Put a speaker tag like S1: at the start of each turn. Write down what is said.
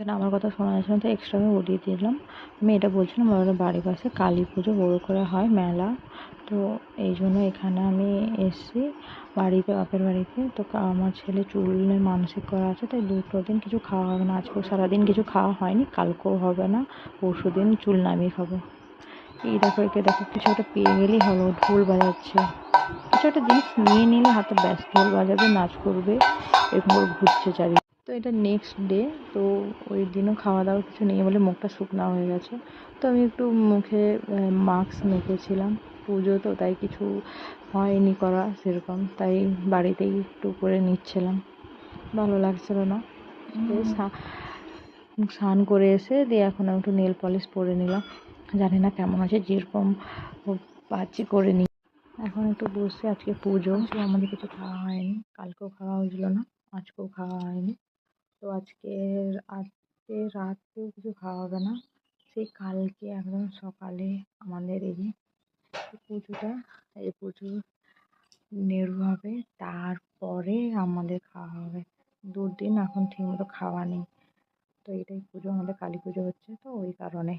S1: এখানে আমার কথা শোনা যাচ্ছে না, তো এক্সট্রা আমি উঠিয়ে দিলাম। আমি এটা বলছিলাম আমাদের বাড়ির পাশে কালী পুজো বড়ো করে হয় মেলা, তো এই জন্য এখানে আমি এসেছি বাড়িতে, বাপের বাড়িতে। তো আমার ছেলে চুলের মানসিক করা আছে, তাই 2 দিন কিছু খাওয়া হবে না। আজকেও সারাদিন কিছু খাওয়া হয়নি, কালকেও হবে না, পরশু দিন চুল নামিয়ে খাবো। এই দেখো, একে দেখো, কিছু একটা পেয়ে গেলেই হলো, ঢোল বাজাচ্ছে। কিছু একটা জিনিস নিয়ে নিলে হাতে ব্যাস ঢোল বাজাবে, নাচ করবে, এরকম করে ঘুরছে চারি। তো এটা নেক্সট ডে, তো ওই দিনও খাওয়া দাওয়া কিছু নেই বলে মুখটা শুকনা হয়ে গেছে। তো আমি একটু মুখে মাস্ক মেখেছিলাম, পুজো তো তাই কিছু হয়নি করা সেরকম, তাই বাড়িতেই একটু করে নিচ্ছিলাম, ভালো লাগছিল না। স্নান করে এসে দিয়ে এখন আমি একটু নেল পলিশ পরে নিলাম, জানি না কেমন আছে, যেরকম পাচ্ছি করে নিই। এখন একটু বসে, আজকে পুজো, আমাদের কিছু খাওয়া হয়নি, কালকেও খাওয়া হয়েছিল না, আজকেও খাওয়া হয়নি। তো আজকে রাতেও কিছু খাওয়া হবে না, সেই কালকে একদম সকালে আমাদের এই যে পুজোটা, এই পুজো নেড়ু হবে, তারপরে আমাদের খাওয়া হবে। 2 দিন এখন ঠিকমতো খাওয়া নেই, তো এটাই পুজো, আমাদের কালী পুজো হচ্ছে তো ওই কারণে।